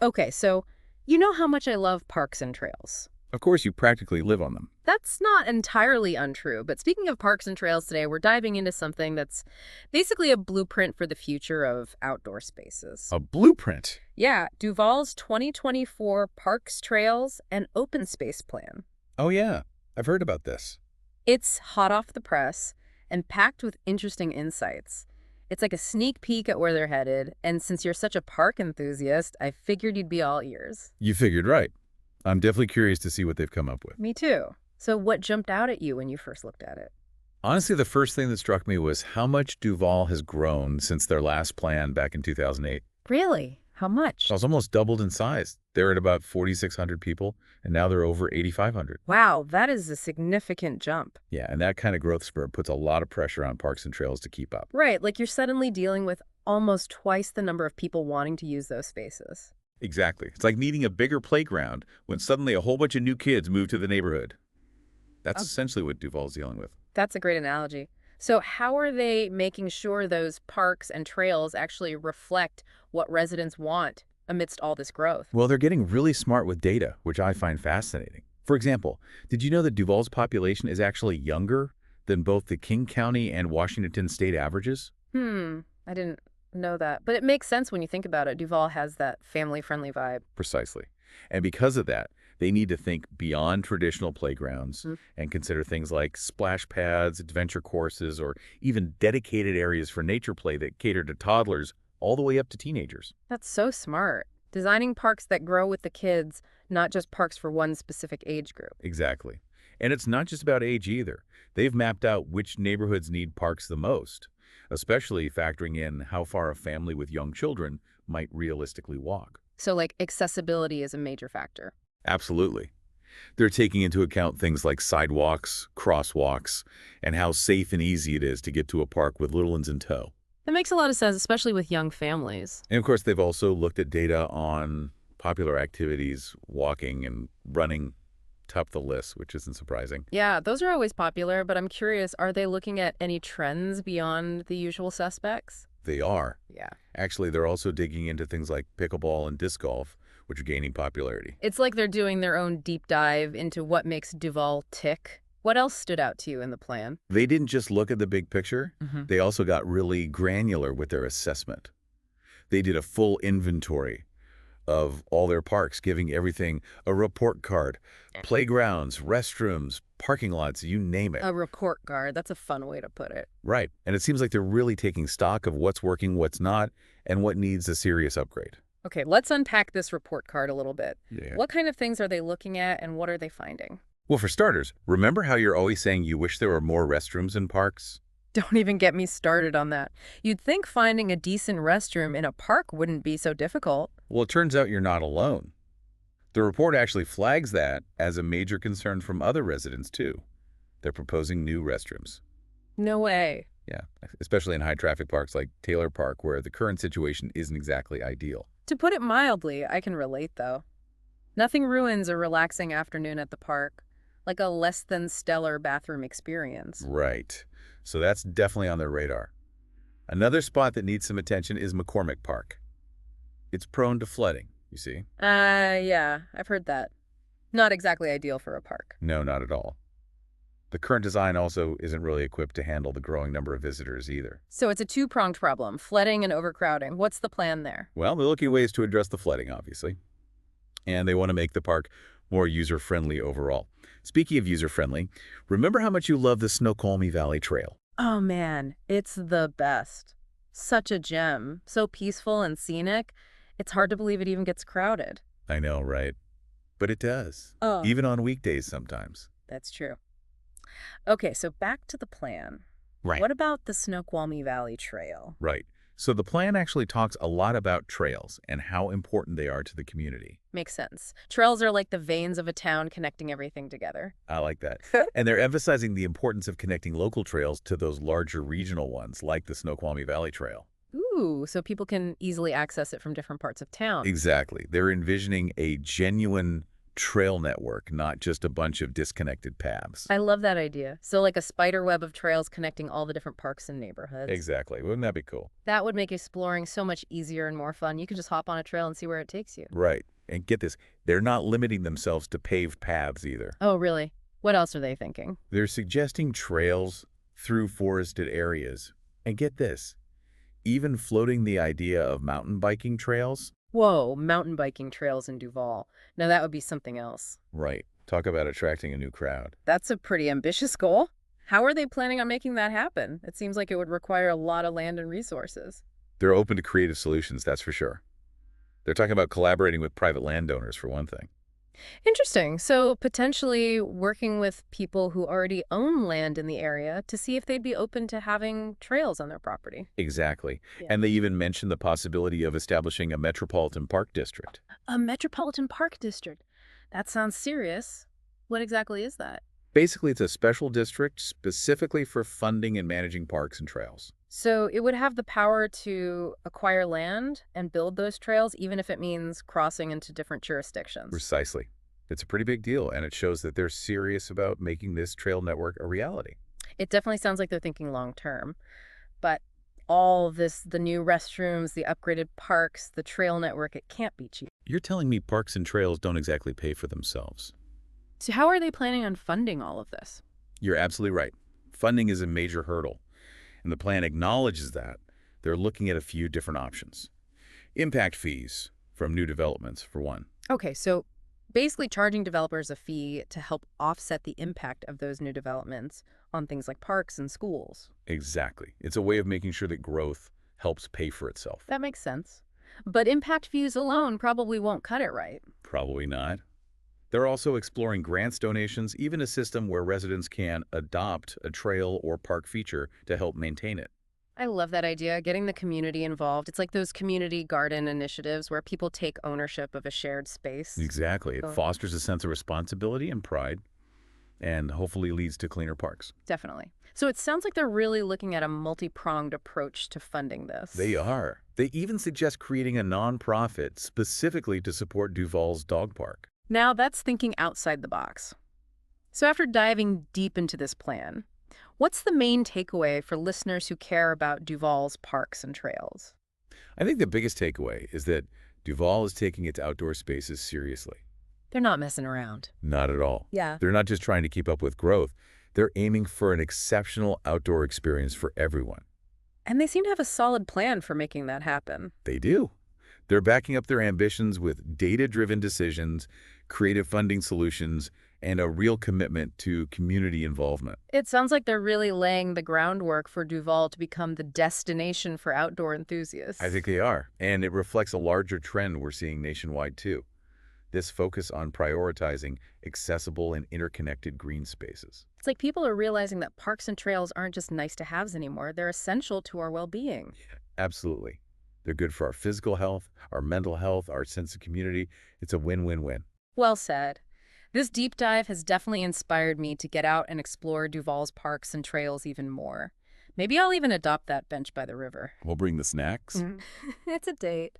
Okay, so you know how much I love parks and trails. Of course, you practically live on them. That's not entirely untrue, but speaking of parks and trails today, we're diving into something that's basically a blueprint for the future of outdoor spaces. A blueprint. Yeah, Duvall's 2024 Parks, Trails, and Open Space Plan. Oh, yeah. I've heard about this. It's hot off the press and packed with interesting insights. It's like a sneak peek at where they're headed, and since you're such a park enthusiast, I figured you'd be all ears. You figured right. I'm definitely curious to see what they've come up with. Me too. So what jumped out at you when you first looked at it? Honestly, the first thing that struck me was how much Duvall has grown since their last plan back in 2008. Really? How much? It's almost doubled in size. They're at about 4,600 people, and now they're over 8,500. Wow, that is a significant jump. Yeah, and that kind of growth spurt puts a lot of pressure on parks and trails to keep up. Right, like you're suddenly dealing with almost twice the number of people wanting to use those spaces. Exactly. It's like needing a bigger playground when suddenly a whole bunch of new kids move to the neighborhood. That's essentially what Duvall's dealing with. That's a great analogy. So how are they making sure those parks and trails actually reflect what residents want amidst all this growth? Well, they're getting really smart with data, which I find fascinating. For example, did you know that Duvall's population is actually younger than both the King County and Washington state averages? I didn't know that. But it makes sense when you think about it. Duvall has that family-friendly vibe. Precisely. And because of that, they need to think beyond traditional playgrounds and consider things like splash pads, adventure courses, or even dedicated areas for nature play that cater to toddlers all the way up to teenagers. That's so smart. Designing parks that grow with the kids, not just parks for one specific age group. Exactly. And it's not just about age either. They've mapped out which neighborhoods need parks the most, especially factoring in how far a family with young children might realistically walk. So, like, accessibility is a major factor. Absolutely. They're taking into account things like sidewalks, crosswalks, and how safe and easy it is to get to a park with little ones in tow. That makes a lot of sense, especially with young families. And of course, they've also looked at data on popular activities, walking and running top the list, which isn't surprising. Yeah, those are always popular, but I'm curious, are they looking at any trends beyond the usual suspects? They are. Yeah. Actually, they're also digging into things like pickleball and disc golf, which are gaining popularity. It's like they're doing their own deep dive into what makes Duvall tick. What else stood out to you in the plan? They didn't just look at the big picture. They also got really granular with their assessment. They did a full inventory of all their parks, giving everything a report card. Playgrounds, restrooms, parking lots, you name it. A report card. That's a fun way to put it. Right. And it seems like they're really taking stock of what's working, what's not, and what needs a serious upgrade. Okay, let's unpack this report card a little bit. Yeah. What kind of things are they looking at and what are they finding? Well, for starters, remember how you're always saying you wish there were more restrooms in parks? Don't even get me started on that. You'd think finding a decent restroom in a park wouldn't be so difficult. Well, it turns out you're not alone. The report actually flags that as a major concern from other residents, too. They're proposing new restrooms. No way. Yeah, especially in high-traffic parks like Taylor Park, where the current situation isn't exactly ideal. To put it mildly, I can relate, though. Nothing ruins a relaxing afternoon at the park, like a less-than-stellar bathroom experience. Right. So that's definitely on their radar. Another spot that needs some attention is McCormick Park. It's prone to flooding, you see. Yeah, I've heard that. Not exactly ideal for a park. No, not at all. The current design also isn't really equipped to handle the growing number of visitors either. So it's a two-pronged problem, flooding and overcrowding. What's the plan there? Well, they're looking at ways to address the flooding, obviously. And they want to make the park more user-friendly overall. Speaking of user-friendly, remember how much you love the Snoqualmie Valley Trail? Oh man, it's the best. Such a gem. So peaceful and scenic. It's hard to believe it even gets crowded. I know, right? But it does. Oh, Even on weekdays sometimes. that's true. Okay, so back to the plan. Right. What about the Snoqualmie Valley Trail? Right. So the plan actually talks a lot about trails and how important they are to the community. Makes sense. Trails are like the veins of a town connecting everything together. I like that. And they're emphasizing the importance of connecting local trails to those larger regional ones, like the Snoqualmie Valley Trail. Ooh, so people can easily access it from different parts of town. Exactly. They're envisioning a genuine trail network, not just a bunch of disconnected paths. I love that idea. So like a spider web of trails connecting all the different parks and neighborhoods. Exactly. Wouldn't that be cool? That would make exploring so much easier and more fun. You can just hop on a trail and see where it takes you. Right. And get this, they're not limiting themselves to paved paths either. Oh, really? What else are they thinking? They're suggesting trails through forested areas. And get this, even floating the idea of mountain biking trails. Whoa, mountain biking trails in Duvall. Now that would be something else. Right. Talk about attracting a new crowd. That's a pretty ambitious goal. How are they planning on making that happen? It seems like it would require a lot of land and resources. They're open to creative solutions, that's for sure. They're talking about collaborating with private landowners, for one thing. Interesting. So potentially working with people who already own land in the area to see if they'd be open to having trails on their property. Exactly. Yeah. And they even mentioned the possibility of establishing a metropolitan park district. A metropolitan park district. That sounds serious. What exactly is that? Basically, it's a special district specifically for funding and managing parks and trails. So it would have the power to acquire land and build those trails, even if it means crossing into different jurisdictions. Precisely. It's a pretty big deal, and it shows that they're serious about making this trail network a reality. It definitely sounds like they're thinking long term. But all this, the new restrooms, the upgraded parks, the trail network, it can't be cheap. You're telling me parks and trails don't exactly pay for themselves. So how are they planning on funding all of this? You're absolutely right. Funding is a major hurdle, and the plan acknowledges that. They're looking at a few different options. Impact fees from new developments, for one. Okay, so basically charging developers a fee to help offset the impact of those new developments on things like parks and schools. Exactly. It's a way of making sure that growth helps pay for itself. That makes sense. But impact fees alone probably won't cut it, right? Probably not. They're also exploring grants, donations, even a system where residents can adopt a trail or park feature to help maintain it. I love that idea, getting the community involved. It's like those community garden initiatives where people take ownership of a shared space. Exactly. It Oh. fosters a sense of responsibility and pride, and hopefully leads to cleaner parks. Definitely. So it sounds like they're really looking at a multi-pronged approach to funding this. They are. They even suggest creating a nonprofit specifically to support Duvall's dog park. Now that's thinking outside the box. So after diving deep into this plan, what's the main takeaway for listeners who care about Duvall's parks and trails? I think the biggest takeaway is that Duvall is taking its outdoor spaces seriously. They're not messing around. Not at all. Yeah. They're not just trying to keep up with growth. They're aiming for an exceptional outdoor experience for everyone. And they seem to have a solid plan for making that happen. They do. They're backing up their ambitions with data-driven decisions, creative funding solutions, and a real commitment to community involvement. It sounds like they're really laying the groundwork for Duvall to become the destination for outdoor enthusiasts. I think they are. And it reflects a larger trend we're seeing nationwide, too. This focus on prioritizing accessible and interconnected green spaces. It's like people are realizing that parks and trails aren't just nice-to-haves anymore. They're essential to our well-being. Absolutely. They're good for our physical health, our mental health, our sense of community. It's a win-win-win. Well said. This deep dive has definitely inspired me to get out and explore Duvall's parks and trails even more. Maybe I'll even adopt that bench by the river. We'll bring the snacks. It's a date.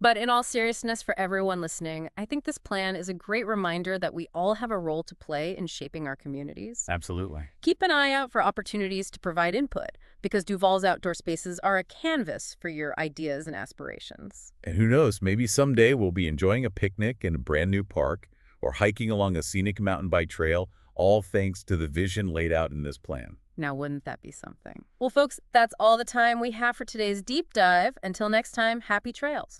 But in all seriousness, for everyone listening, I think this plan is a great reminder that we all have a role to play in shaping our communities. Absolutely. Keep an eye out for opportunities to provide input, because Duvall's outdoor spaces are a canvas for your ideas and aspirations. And who knows, maybe someday we'll be enjoying a picnic in a brand new park or hiking along a scenic mountain bike trail, all thanks to the vision laid out in this plan. Now, wouldn't that be something? Well, folks, that's all the time we have for today's deep dive. Until next time, happy trails.